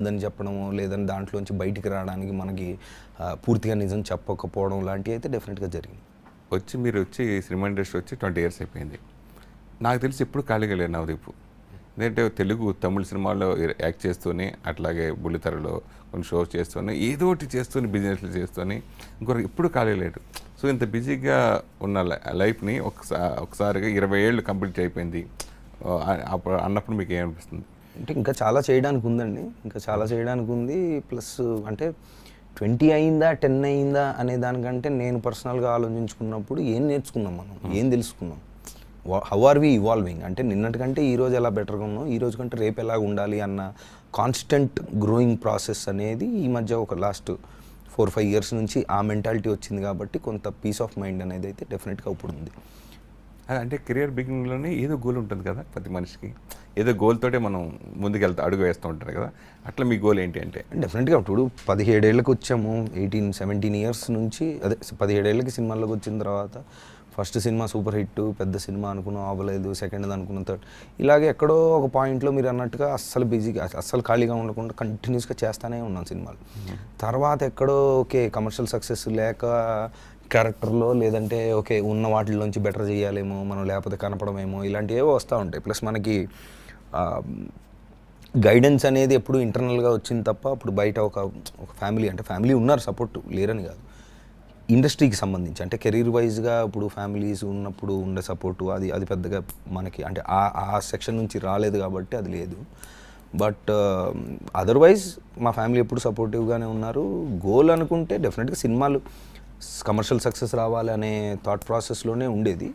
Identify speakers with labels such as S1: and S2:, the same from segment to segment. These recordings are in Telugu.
S1: ఉందని చెప్పడము, లేదంటే దాంట్లోంచి బయటికి రావడానికి మనకి పూర్తిగా నిజం చెప్పకపోవడం లాంటివి అయితే డెఫినెట్గా జరిగింది.
S2: మీరు వచ్చి సినిమా ఇండస్ట్రీ వచ్చి 20 ఇయర్స్ అయిపోయింది. నాకు తెలిసి ఎప్పుడు ఖాళీగా లేరు నవదీప్. ఎందుకంటే తెలుగు, తమిళ సినిమాల్లో యాక్ట్ చేస్తూనే, అట్లాగే బుల్లితెరలో కొన్ని షోస్ చేస్తూనే, ఏదో ఒకటి చేస్తూనే, బిజినెస్లు చేస్తూనే, ఇంకొకరు ఎప్పుడు ఖాళీ లేడు. సో ఇంత బిజీగా ఉన్న లైఫ్ని ఒకసారిగా 20 ఏళ్ళు కంప్లీట్ అయిపోయింది అప్పుడు అన్నప్పుడు మీకు ఏమనిపిస్తుంది?
S1: అంటే ఇంకా చాలా చేయడానికి ఉందండి, ఇంకా చాలా చేయడానికి ఉంది. ప్లస్ అంటే 20 అయిందా 10 అయిందా అనే దానికంటే నేను పర్సనల్గా ఆలోచించుకున్నప్పుడు ఏం నేర్చుకున్నాం, మనం ఏం తెలుసుకున్నాం, హౌ ఆర్ వి ఇవాల్వింగ్, అంటే నిన్నటికంటే ఈరోజు ఎలా బెటర్గా ఉన్నాం, ఈ రోజు కంటే రేపు ఎలా ఉండాలి అన్న కాన్స్టెంట్ గ్రోయింగ్ ప్రాసెస్ అనేది ఈ మధ్య ఒక లాస్ట్ 4-5 ఇయర్స్ నుంచి ఆ మెంటాలిటీ వచ్చింది. కాబట్టి కొంత పీస్ ఆఫ్ మైండ్ అనేది అయితే డెఫినెట్గా ఇప్పుడు ఉంది.
S2: అంటే కెరియర్ బిగినింగ్లోనే ఏదో గోల్ ఉంటుంది కదా ప్రతి మనిషికి, ఏదో గోల్ తోటే మనం అడుగు వేస్తూ ఉంటారు కదా. అట్లా మీ గోల్ ఏంటి అంటే?
S1: డెఫినెట్గా ఇప్పుడు 17 ఏళ్ళకి వచ్చాము, 18-17 ఇయర్స్ నుంచి, అదే 17 ఏళ్ళకి సినిమాల్లోకి వచ్చిన తర్వాత ఫస్ట్ సినిమా సూపర్ హిట్, పెద్ద సినిమా అనుకున్నాం, అవ్వలేదు, సెకండ్ అనుకున్నాం, థర్డ్, ఇలాగే ఎక్కడో ఒక పాయింట్లో మీరు అన్నట్టుగా అస్సలు ఖాళీగా ఉండకుండా కంటిన్యూస్గా చేస్తూనే ఉన్నాం సినిమాలు. తర్వాత ఎక్కడో ఓకే కమర్షియల్ సక్సెస్ లేక క్యారెక్టర్లో, లేదంటే ఓకే ఉన్న వాటిల్లోంచి బెటర్ చేయాలేమో మనం, లేకపోతే కనపడమేమో, ఇలాంటివి ఏవో వస్తూ ఉంటాయి. ప్లస్ మనకి గైడెన్స్ అనేది ఎప్పుడు ఇంటర్నల్గా వచ్చింది తప్ప, అప్పుడు బయట ఒక ఫ్యామిలీ, అంటే ఫ్యామిలీ ఉన్నారు సపోర్ట్, లేరని కాదు, ఇండస్ట్రీకి సంబంధించి అంటే కెరీర్ వైజ్గా ఇప్పుడు ఫ్యామిలీస్ ఉన్నప్పుడు ఉండే సపోర్టు అది పెద్దగా మనకి అంటే ఆ సెక్షన్ నుంచి రాలేదు కాబట్టి అది లేదు. బట్ అదర్వైజ్ మా ఫ్యామిలీ ఎప్పుడు సపోర్టివ్గానే ఉన్నారు. గోల్ అనుకుంటే డెఫినెట్గా సినిమాలు కమర్షియల్ సక్సెస్ రావాలి అనే థాట్ ప్రాసెస్లోనే ఉండేది.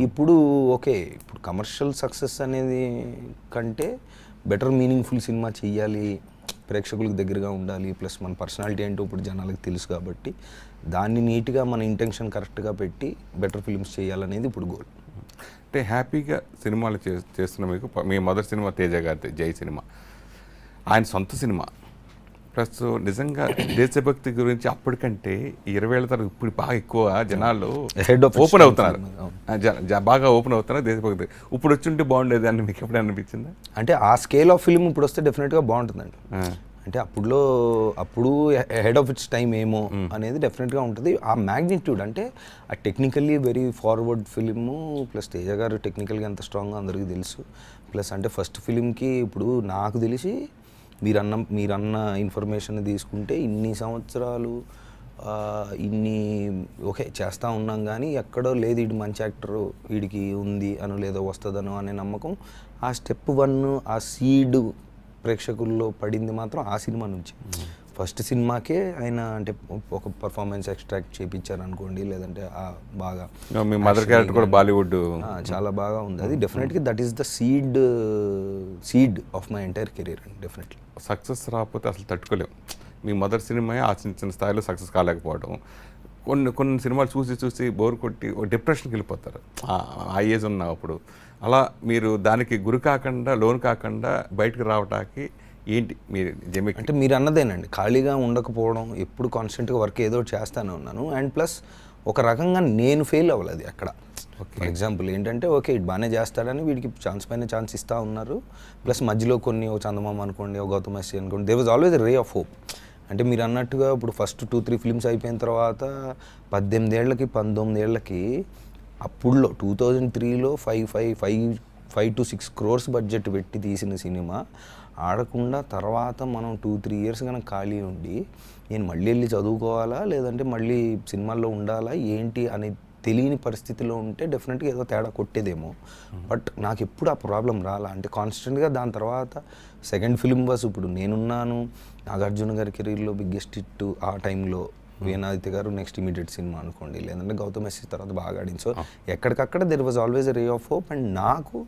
S1: ఇప్పుడు ఓకే, ఇప్పుడు కమర్షియల్ సక్సెస్ అనేది కంటే బెటర్ మీనింగ్ఫుల్ సినిమా చెయ్యాలి, ప్రేక్షకులకు దగ్గరగా ఉండాలి, ప్లస్ మన పర్సనాలిటీ ఏంటో ఇప్పుడు జనాలకు తెలుసు కాబట్టి దాన్ని నీట్గా మన ఇంటెన్షన్ కరెక్ట్గా పెట్టి బెటర్ ఫిల్మ్స్ చేయాలనేది ఇప్పుడు గోల్.
S2: అంటే హ్యాపీగా సినిమాలు చేస్తున్న మీకు మీ మొదటి సినిమా తేజ గారి జై సినిమా, ఆయన సొంత సినిమా, ప్లస్ నిజంగా దేశభక్తి గురించి అప్పటికంటే 20 ఏళ్ళ తర్వాత ఇప్పుడు బాగా ఎక్కువ జనాలు ఓపెన్ అవుతున్నారు, బాగా ఓపెన్ అవుతున్నారు దేశభక్తి. ఇప్పుడు వచ్చి బాగుండేది అని మీకు ఎప్పుడైనా అనిపించిందా?
S1: అంటే ఆ స్కేల్ ఆఫ్ ఫిల్మ్ ఇప్పుడు వస్తే డెఫినెట్గా బాగుంటుందండి. అంటే అప్పుడు హెడ్ ఆఫ్ ఇట్స్ టైం ఏమో అనేది డెఫినెట్గా ఉంటుంది. ఆ మ్యాగ్నిట్యూడ్ అంటే ఆ technically very forward film, plus Teja గారు టెక్నికల్గా ఎంత స్ట్రాంగ్గా అందరికీ తెలుసు. ప్లస్ అంటే ఫస్ట్ ఫిలింకి ఇప్పుడు నాకు తెలిసి మీరన్న ఇన్ఫర్మేషన్ తీసుకుంటే ఇన్ని సంవత్సరాలు ఇన్ని ఓకే చేస్తూ ఉన్నాం, కానీ ఎక్కడో లేదు వీడు మంచి యాక్టరు, వీడికి ఉంది అను లేదో వస్తుందనో అనే నమ్మకం ఆ స్టెప్ 1 ఆ సీడ్ ప్రేక్షకుల్లో పడింది మాత్రం ఆ సినిమా నుంచి. ఫస్ట్ సినిమాకే ఆయన అంటే ఒక పర్ఫార్మెన్స్ ఎక్స్ట్రాక్ట్ చేయించారు అనుకోండి, లేదంటే బాగా
S2: మీ మదర్ క్యారెక్టర్ కూడా బాలీవుడ్
S1: చాలా బాగా ఉంది. అది డెఫినెట్గా that is the seed of my entire career అండి. డెఫినెట్లీ
S2: సక్సెస్ రాకపోతే అసలు తట్టుకోలేము. మీ మొదటి సినిమా ఆ చిన్న స్థాయిలో సక్సెస్ కాలేకపోవడం, కొన్ని సినిమాలు చూసి బోర్ కొట్టి డిప్రెషన్కి వెళ్ళిపోతారు ఆ ఏజ్ ఉన్నప్పుడు. అలా మీరు దానికి గురి కాకుండా, లోన్ కాకుండా బయటకు రావడానికి ఏంటి మీరు
S1: అంటే మీరు అన్నదేనండి, ఖాళీగా ఉండకపోవడం, ఎప్పుడు కాన్స్టెంట్గా వర్క్ ఏదో చేస్తూనే ఉన్నాను. అండ్ ప్లస్ ఒక రకంగా నేను ఫెయిల్ అవ్వలేదు ఎక్కడ. ఫర్ ఎగ్జాంపుల్ ఏంటంటే ఓకే ఇటు బాగానే చేస్తాడని వీడికి ఛాన్స్ పైన ఛాన్స్ ఇస్తూ ఉన్నారు. ప్లస్ మధ్యలో కొన్ని ఓ చందమామ అనుకోండి, ఓ గౌతమ్ ఎస్సీ అనుకోండి, they was always ray of hope. అంటే మీరు అన్నట్టుగా ఇప్పుడు ఫస్ట్ 2-3 ఫిల్మ్స్ అయిపోయిన తర్వాత 18 ఏళ్ళకి 19 ఏళ్ళకి అప్పుడులో 2003లో 5 to 6 crores బడ్జెట్ పెట్టి తీసిన సినిమా ఆడకుండా తర్వాత మనం 2-3 ఇయర్స్ కనుక ఖాళీ ఉండి నేను మళ్ళీ వెళ్ళి చదువుకోవాలా, లేదంటే మళ్ళీ సినిమాల్లో ఉండాలా ఏంటి అని తెలియని పరిస్థితిలో ఉంటే డెఫినెట్గా ఏదో తేడా కొట్టేదేమో. బట్ నాకు ఎప్పుడు ఆ ప్రాబ్లం రాలా. అంటే కాన్స్టెంట్గా దాని తర్వాత సెకండ్ ఫిల్మ్ వాస్ ఇప్పుడు నేనున్నాను, నాగార్జున గారి కెరీర్లో బిగ్గెస్ట్ హిట్ ఆ టైంలో, వేణాదిత్య గారు నెక్స్ట్ ఇమీడియట్ సినిమా అనుకోండి, లేదంటే గౌతమ్ ఎస్సీ తర్వాత బాగా ఆడింది. సో ఎక్కడికక్కడ there was always a ray of hope. And నాకు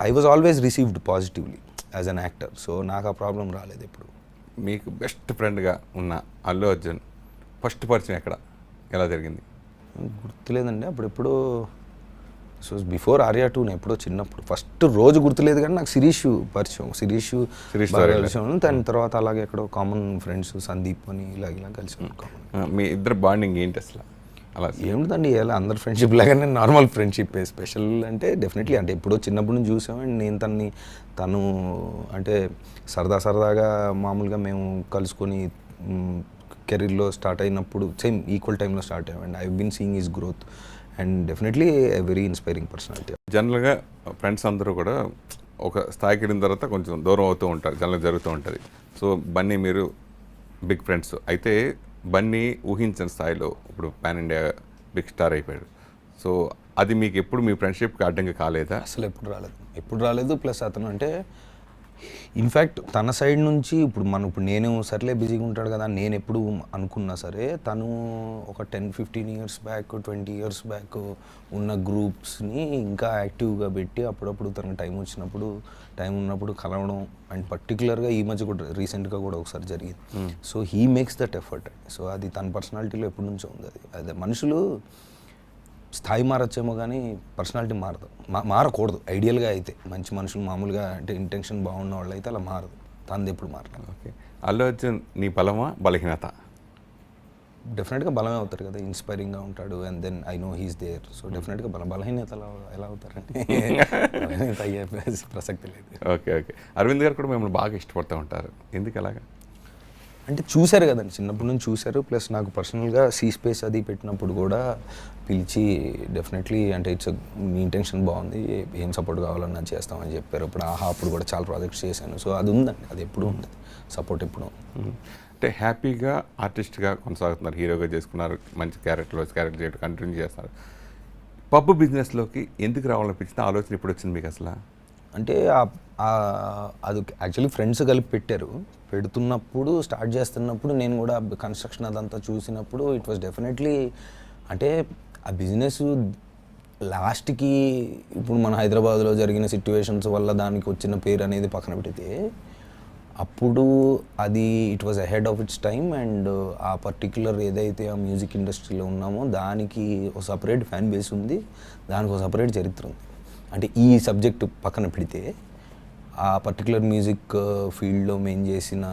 S1: I was always received positively as an actor. So నాకు ఆ ప్రాబ్లం రాలేదు ఎప్పుడు.
S2: మీకు బెస్ట్ ఫ్రెండ్గా ఉన్న అల్లు అర్జున్ ఫస్ట్ పరిచయం ఎలా జరిగింది?
S1: గుర్తులేదండి. అప్పుడెప్పుడు సో బిఫోర్ ఆర్యా 2 ఎప్పుడో చిన్నప్పుడు ఫస్ట్ రోజు గుర్తులేదు, కానీ నాకు శిరీష్ పరిచయం, శిరీష్ దాని తర్వాత అలాగే ఎక్కడో కామన్ ఫ్రెండ్స్ సందీప్ అని ఇలా కలిసి.
S2: మీ ఇద్దరు బాండింగ్ ఏంటి అసలు? అలా
S1: ఏముందండి ఇలా అందరు ఫ్రెండ్షిప్ లాగానే నార్మల్ ఫ్రెండ్షిప్ స్పెషల్ అంటే డెఫినెట్లీ అంటే ఎప్పుడో చిన్నప్పటి నుంచి చూసాం అండ్ నేను తను అంటే సరదాగా మామూలుగా మేము కలుసుకొని కెరీర్లో స్టార్ట్ అయినప్పుడు సేమ్ ఈక్వల్ టైంలో స్టార్ట్ అయ్యాం and I been seeing is growth and definitely a very inspiring personality.
S2: జనరల్గా ఫ్రెండ్స్ అందరూ కూడా ఒక స్థాయికి వెళ్ళిన తర్వాత కొంచెం దూరం అవుతూ ఉంటారు, జనరల్ జరుగుతూ ఉంటుంది. సో బన్నీ మీరు బిగ్ ఫ్రెండ్స్ అయితే బన్నీ ఊహించిన స్థాయిలో ఇప్పుడు పాన్ ఇండియా బిగ్ స్టార్ అయిపోయాడు. సో అది మీకు ఎప్పుడు మీ ఫ్రెండ్షిప్కి అడ్డంగా కాలేదా?
S1: అసలు ఎప్పుడు రాలేదు ప్లస్ అతను అంటే ఇన్ఫ్యాక్ట్ తన సైడ్ నుంచి ఇప్పుడు నేను సర్లే బిజీగా ఉంటాడు కదా నేను ఎప్పుడు అనుకున్నా సరే తను ఒక 10-15 ఇయర్స్ బ్యాక్ 20 ఇయర్స్ బ్యాక్ ఉన్న గ్రూప్స్ని ఇంకా యాక్టివ్గా పెట్టి అప్పుడప్పుడు తనకు టైం ఉన్నప్పుడు కలవడం అండ్ పర్టికులర్గా ఈ మధ్య కూడా రీసెంట్గా కూడా ఒకసారి జరిగింది. So he makes that effort అండి. సో అది తన పర్సనాలిటీలో ఎప్పటి నుంచో ఉంది. అదే మనుషులు స్థాయి మారచ్చేమో కానీ పర్సనాలిటీ మారదు, మారకూడదు ఐడియల్గా అయితే. మంచి మనుషులు మామూలుగా అంటే ఇంటెన్షన్ బాగున్న వాళ్ళు అయితే అలా మారదు, తనది ఎప్పుడు మారదు.
S2: ఓకే, అల్లు అర్జున్ నీ బలమా బలహీనత?
S1: డెఫినెట్గా బలమే అవుతారు కదా, ఇన్స్పైరింగ్గా ఉంటాడు and then I know he's there. So డెఫినెట్గా బలహీనత ఎలా అవుతారంటే బలహీనత అయ్యే ప్రసక్తి లేదు.
S2: ఓకే, అరవింద్ గారు కూడా మిమ్మల్ని బాగా ఇష్టపడుతూ ఉంటారు, ఎందుకు అలాగా?
S1: అంటే చూశారు కదండి, చిన్నప్పటి నుంచి చూశారు. ప్లస్ నాకు పర్సనల్గా సీ స్పేస్ అది పెట్టినప్పుడు కూడా పిలిచి డెఫినెట్లీ అంటే మీ ఇంటెన్షన్ బాగుంది, ఏం సపోర్ట్ కావాలన్నా చేస్తామని చెప్పారు. ఇప్పుడు అప్పుడు కూడా చాలా ప్రాజెక్ట్స్ చేశాను. సో అది ఉందండి, అది ఎప్పుడు ఉంటుంది, సపోర్ట్ ఎప్పుడు.
S2: అంటే హ్యాపీగా ఆర్టిస్ట్గా కొనసాగుతున్నారు, హీరోగా చేసుకున్నారు, మంచి క్యారెక్టర్ చేయడం కంటిన్యూ చేస్తున్నారు. పబ్ బిజినెస్లోకి ఎందుకు రావాలనిపించిన ఆలోచన ఇప్పుడు వచ్చింది మీకు అసలు?
S1: అంటే అది యాక్చువల్లీ ఫ్రెండ్స్ కలిపి పెడుతున్నప్పుడు స్టార్ట్ చేస్తున్నప్పుడు నేను కూడా కన్స్ట్రక్షన్ అదంతా చూసినప్పుడు ఇట్ వాస్ డెఫినెట్లీ అంటే ఆ బిజినెస్ లాస్ట్కి ఇప్పుడు మన హైదరాబాద్లో జరిగిన సిట్యువేషన్స్ వల్ల దానికి వచ్చిన పేరు అనేది పక్కన పెడితే అప్పుడు అది it was ahead of it's time and ఆ పర్టిక్యులర్ ఏదైతే ఆ మ్యూజిక్ ఇండస్ట్రీలో ఉన్నామో దానికి ఒక సపరేట్ ఫ్యాన్ బేస్ ఉంది, దానికి ఒక సపరేట్ చరిత్ర ఉంది. అంటే ఈ సబ్జెక్ట్ పక్కన పెడితే ఆ పర్టికులర్ మ్యూజిక్ ఫీల్డ్లో మేము చేసిన